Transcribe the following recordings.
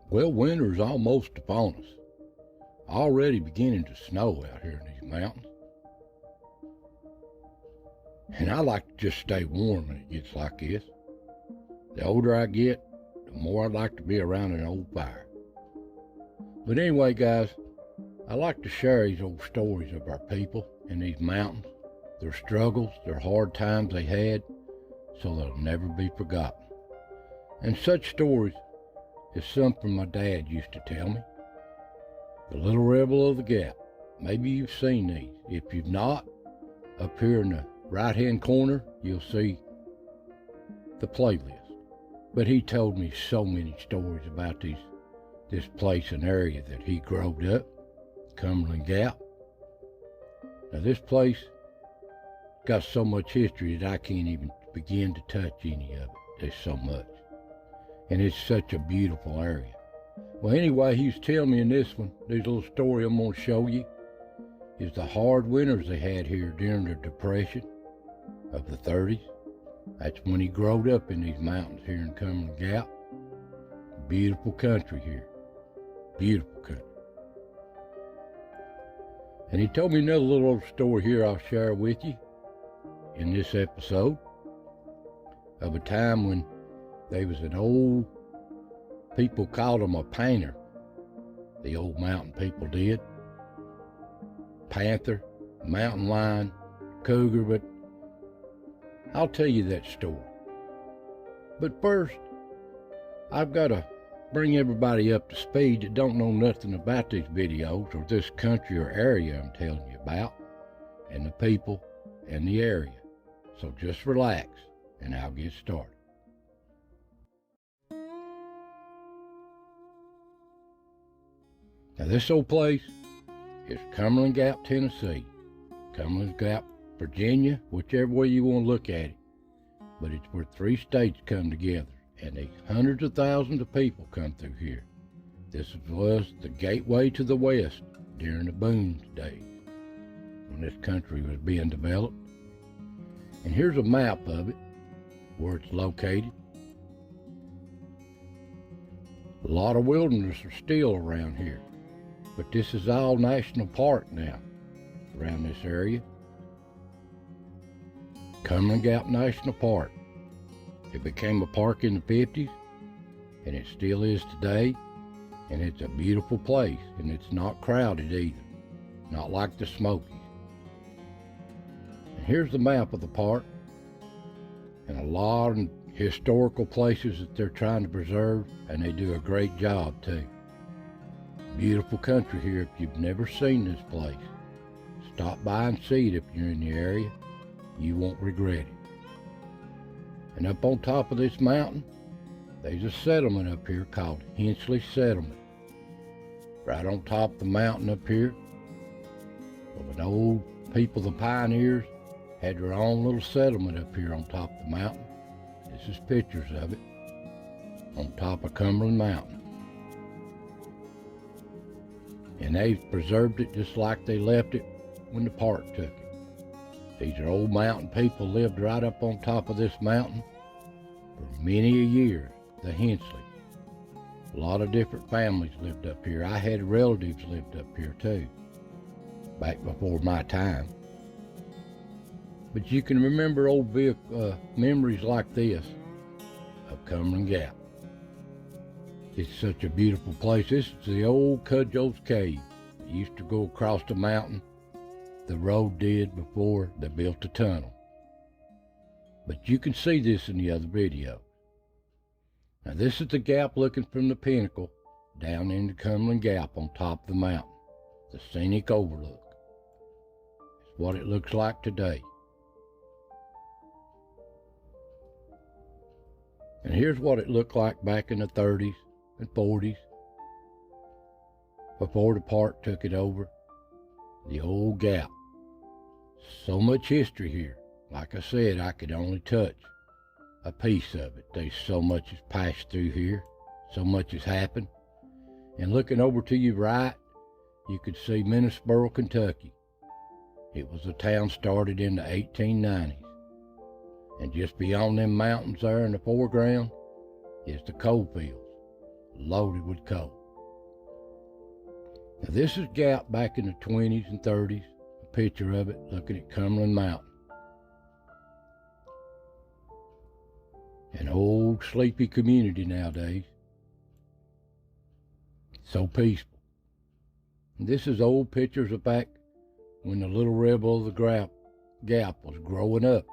Well, winter's almost upon us. Already beginning to snow out here in these mountains. And I like to just stay warm when it gets like this. The older I get, the more I'd like to be around an old fire. But anyway, guys, I like to share these old stories of our people in these mountains, their struggles, their hard times they had, so they'll never be forgotten. And such stories is something my dad used to tell me. The Little Rebel of the Gap. Maybe you've seen these. If you've not, up here in the right-hand corner, you'll see the playlist. But he told me so many stories about this place and area that he growed up, Cumberland Gap. Now this place got so much history that I can't even begin to touch any of it. There's so much. And it's such a beautiful area. Well, anyway, he was telling me in this little story I'm going to show you, is the hard winters they had here during the Depression of the 30s. That's when he growed up in these mountains here in Cumberland Gap. Beautiful country here. Beautiful country. And he told me another little old story here I'll share with you in this episode of a time when there was an old, people called him a painter. The old mountain people did. Panther, mountain lion, cougar, but I'll tell you that story. But first, I've got to bring everybody up to speed that don't know nothing about these videos or this country or area I'm telling you about, and the people and the area. So just relax and I'll get started. Now this old place is Cumberland Gap, Tennessee, Cumberland Gap, Virginia, whichever way you want to look at it. But it's where three states come together, and there's hundreds of thousands of people come through here. This was the gateway to the West during the boom days, when this country was being developed. And here's a map of it, where it's located. A lot of wilderness are still around here, but this is all national park now, around this area. Cumberland Gap National Park. It became a park in the 50s, and it still is today, and it's a beautiful place, and it's not crowded either, not like the Smokies. And here's the map of the park, and a lot of historical places that they're trying to preserve, and they do a great job too. Beautiful country here. If you've never seen this place, stop by and see it if you're in the area. You won't regret it. And up on top of this mountain, there's a settlement up here called Hensley Settlement. Right on top of the mountain up here, where the old people, the pioneers, had their own little settlement up here on top of the mountain. This is pictures of it on top of Cumberland Mountain. And they've preserved it just like they left it when the park took it. These are old mountain people, lived right up on top of this mountain for many a year, the Hensley. A lot of different families lived up here. I had relatives lived up here too, back before my time. But you can remember old memories like this of Cumberland Gap. It's such a beautiful place. This is the old Cudjoe's Cave. It used to go across the mountain. The road did before they built the tunnel. But you can see this in the other video. Now this is the gap looking from the pinnacle down into Cumberland Gap on top of the mountain. The scenic overlook. It's what it looks like today. And here's what it looked like back in the 30s and 40s, before the park took it over. The old gap. So much history here. Like I said, I could only touch a piece of it. There's so much has passed through here. So much has happened. And looking over to your right, you could see Minnesboro, Kentucky. It was a town started in the 1890s. And just beyond them mountains there in the foreground is the coal fields. loaded with coal. Now this is Gap back in the 20s and 30s, a picture of it looking at Cumberland Mountain. An old sleepy community nowadays. So peaceful. And this is old pictures of back when the little rebel of the Gap was growing up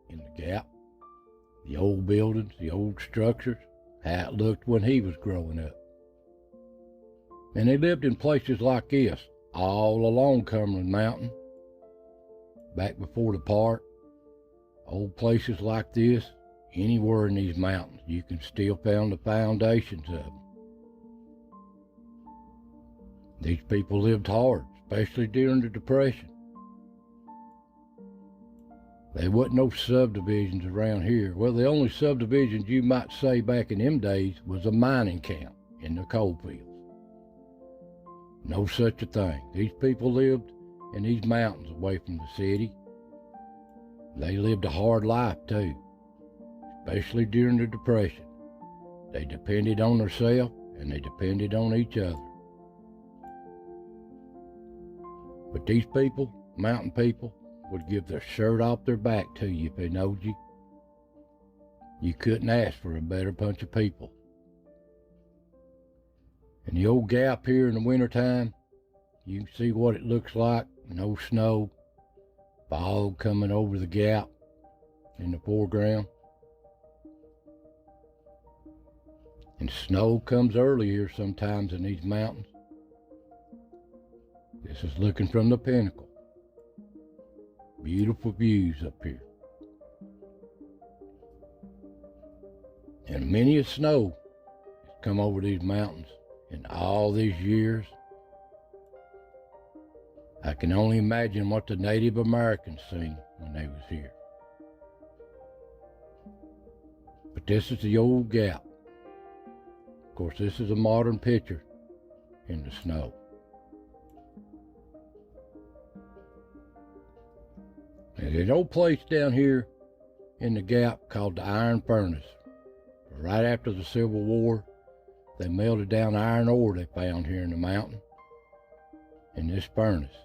in the Gap. The old buildings, the old structures, how it looked when he was growing up. And they lived in places like this, all along Cumberland Mountain, back before the park. Old places like this, anywhere in these mountains, you can still find the foundations of them. These people lived hard, especially during the Depression. There wasn't no subdivisions around here. Well, the only subdivisions you might say back in them days was a mining camp in the coal fields. No such a thing. These people lived in these mountains away from the city. They lived a hard life too, especially during the Depression. They depended on themselves and they depended on each other. But these people, mountain people, would give their shirt off their back to you if they knowed you. You couldn't ask for a better bunch of people. And the old Gap here in the wintertime, you can see what it looks like. No snow, fog coming over the Gap in the foreground. And snow comes early here sometimes in these mountains. This is looking from the pinnacle. Beautiful views up here. And many a snow has come over these mountains in all these years. I can only imagine what the Native Americans seen when they was here. But this is the old Gap. Of course, this is a modern picture in the snow. There's an old place down here in the Gap called the Iron Furnace. Right after the Civil War, they melted down iron ore they found here in the mountain in this furnace.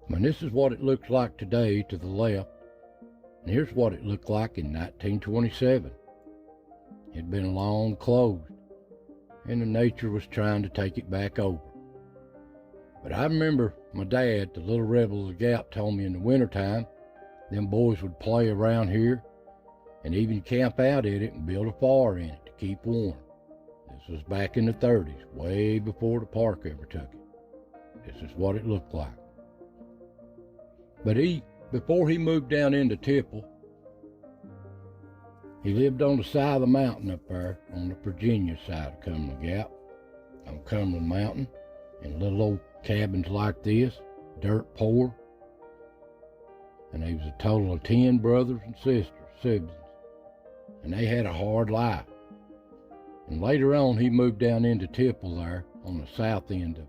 And this is what it looks like today to the left. And here's what it looked like in 1927. It had been long closed, and the nature was trying to take it back over. But I remember my dad, the little rebel of the Gap, told me in the wintertime, them boys would play around here and even camp out in it and build a fire in it to keep warm. This was back in the 30s, way before the park ever took it. This is what it looked like. But before he moved down into Tipple, he lived on the side of the mountain up there, on the Virginia side of Cumberland Gap, on Cumberland Mountain, in little old cabins like this, dirt poor. And there was a total of 10 brothers and sisters, siblings. And they had a hard life. And later on, he moved down into Tipple there, on the south end of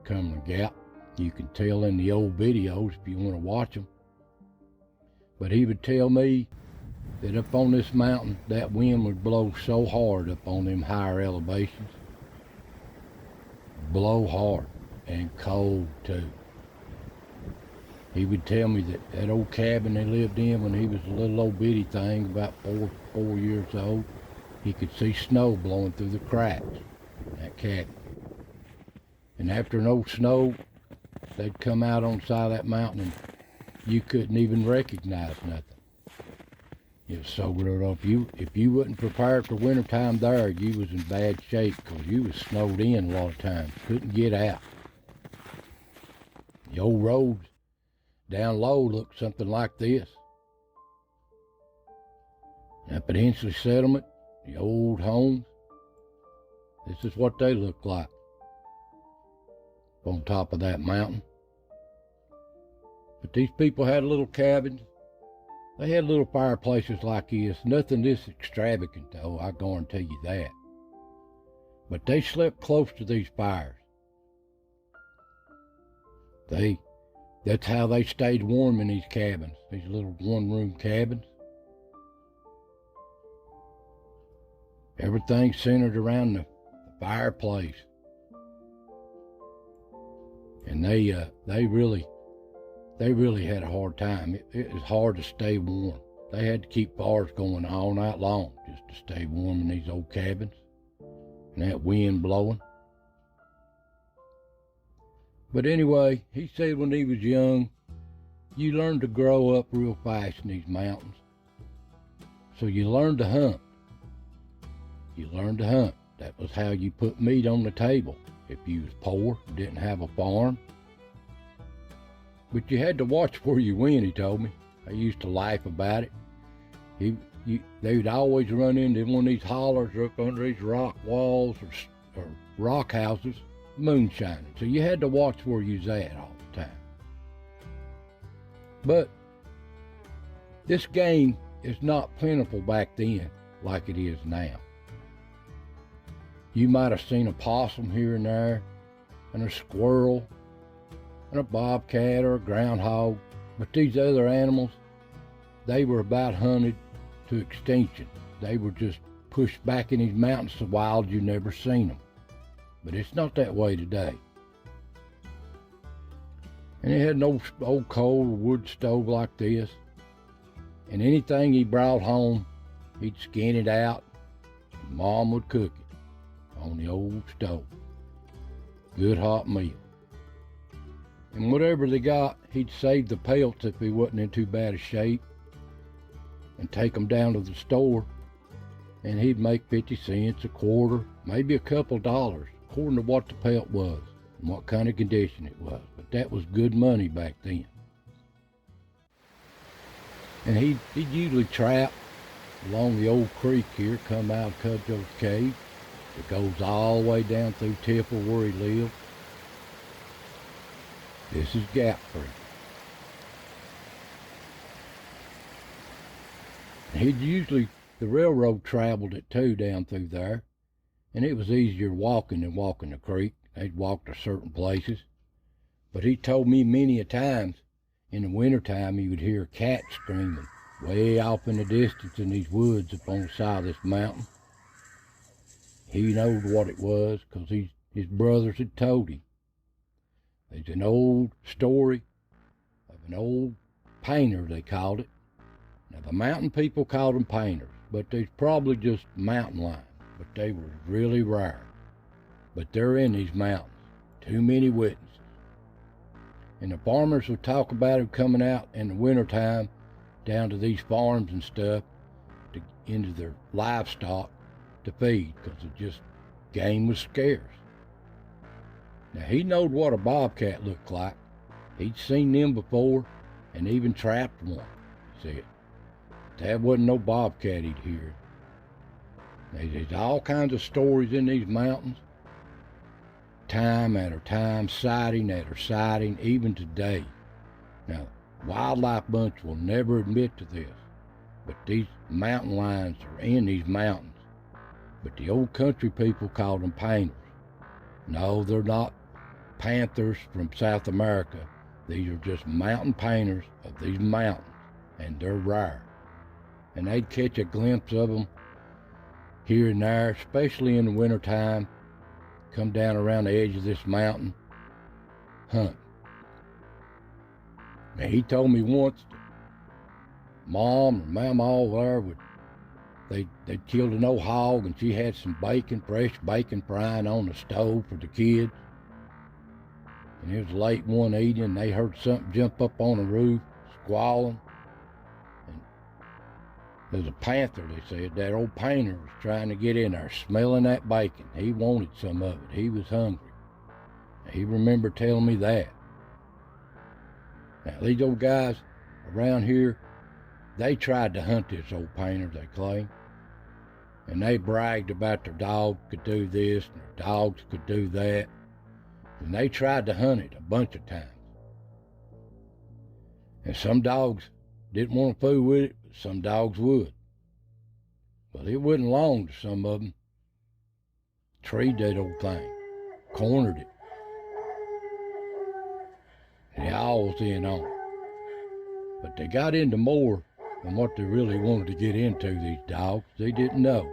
Cumberland Gap. You can tell in the old videos if you want to watch them. But he would tell me that up on this mountain, that wind would blow so hard up on them higher elevations. Blow hard and cold too. He would tell me that that old cabin they lived in when he was a little old bitty thing, about four years old, he could see snow blowing through the cracks in that cabin. And after an old snow, they'd come out on the side of that mountain and you couldn't even recognize nothing. It was so good. If you wasn't prepared for wintertime there, you was in bad shape because you was snowed in a lot of times. Couldn't get out. The old roads down low looked something like this. Up at Hensley Settlement, the old homes, this is what they look like on top of that mountain. But these people had little cabins. They had little fireplaces like this. Nothing this extravagant though, I guarantee you that. But they slept close to these fires. That's how they stayed warm in these cabins, these little one-room cabins. Everything centered around the fireplace. And they really had a hard time. It was hard to stay warm. They had to keep fires going all night long just to stay warm in these old cabins. And that wind blowing. But anyway, he said when he was young, you learn to grow up real fast in these mountains. So you learn to hunt. You learn to hunt. That was how you put meat on the table. If you was poor, didn't have a farm. But you had to watch where you went, he told me. I used to laugh about it. They would always run into one of these hollers up under these rock walls or rock houses, moonshining. So you had to watch where you was at all the time. But this game is not plentiful back then like it is now. You might have seen a possum here and there, and a squirrel, and a bobcat or a groundhog, but these other animals, they were about hunted to extinction. They were just pushed back in these mountains so wild you never seen them. But it's not that way today. And he had no old coal or wood stove like this. And anything he brought home, he'd skin it out, and Mom would cook it on the old stove. Good hot meal. And whatever they got, he'd save the pelts if he wasn't in too bad a shape and take them down to the store, and he'd make 50 cents, a quarter, maybe a couple dollars, according to what the pelt was and what kind of condition it was. But that was good money back then. And he'd usually trap along the old creek here, come out of Cudjoe's Cave. It goes all the way down through Temple where he lived. This is Gap Creek. The railroad traveled it too down through there, and it was easier walking than walking the creek. They'd walk to certain places. But he told me many a times in the wintertime he would hear cats screaming way off in the distance in these woods up on the side of this mountain. He knowed what it was because his brothers had told him. There's an old story of an old painter, they called it. Now, the mountain people called them painters, but there's probably just mountain lions, but they were really rare. But they're in these mountains. Too many witnesses. And the farmers would talk about him coming out in the wintertime down to these farms and stuff, into their livestock to feed, because game was scarce. Now, he knowed what a bobcat looked like. He'd seen them before and even trapped one, he said. That wasn't no bobcat he'd hear. There's all kinds of stories in these mountains. Time after time, sighting after sighting, even today. Now, Wildlife Bunch will never admit to this, but these mountain lions are in these mountains. But the old country people called them painters. No, they're not panthers from South America. These are just mountain painters of these mountains, and they're rare. And they'd catch a glimpse of them here and there, especially in the wintertime, come down around the edge of this mountain, hunt. Now, he told me once that Mom or Mama over there they'd killed an old hog, and she had some bacon, fresh bacon frying on the stove for the kids. And it was late one evening, and they heard something jump up on the roof, squalling. And there's a panther, they said. That old painter was trying to get in there, smelling that bacon. He wanted some of it. He was hungry. He remembered telling me that. Now, these old guys around here, they tried to hunt this old painter, they claim. And they bragged about their dog could do this and their dogs could do that. And they tried to hunt it a bunch of times. And some dogs didn't want to fool with it, but some dogs would. But it wasn't long to some of them. Treed that old thing, cornered it. And they all was in on it. But they got into more than what they really wanted to get into, these dogs. They didn't know.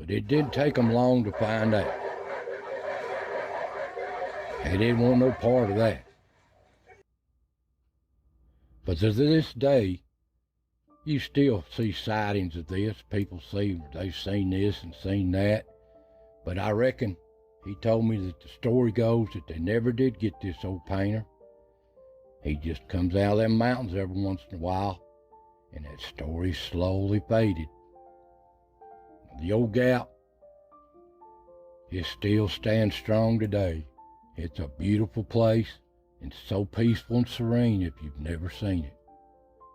But it didn't take them long to find out. They didn't want no part of that. But to this day, you still see sightings of this. People say they've seen this and seen that. But I reckon he told me that the story goes that they never did get this old painter. He just comes out of them mountains every once in a while, and that story slowly faded. The old gap, it still stands strong today. It's a beautiful place, and so peaceful and serene if you've never seen it.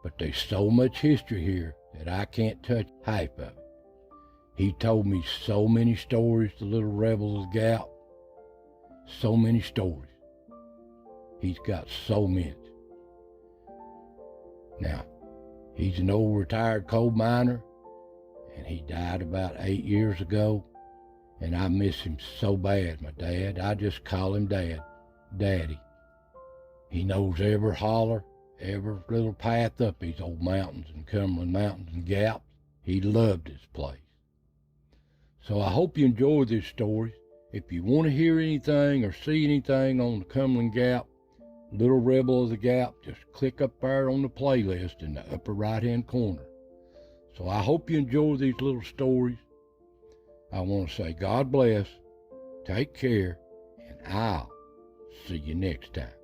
But there's so much history here that I can't touch half of it. He told me so many stories, the little rebel of the Gap. So many stories. He's got so many. Now, he's an old retired coal miner, and he died about 8 years ago, and I miss him so bad, my dad. I just call him Dad, Daddy. He knows every holler, every little path up these old mountains and Cumberland Mountains and Gaps. He loved this place. So I hope you enjoy this story. If you want to hear anything or see anything on the Cumberland Gap, Little Rebel of the Gap, just click up there on the playlist in the upper right-hand corner. So I hope you enjoy these little stories. I want to say God bless, take care, and I'll see you next time.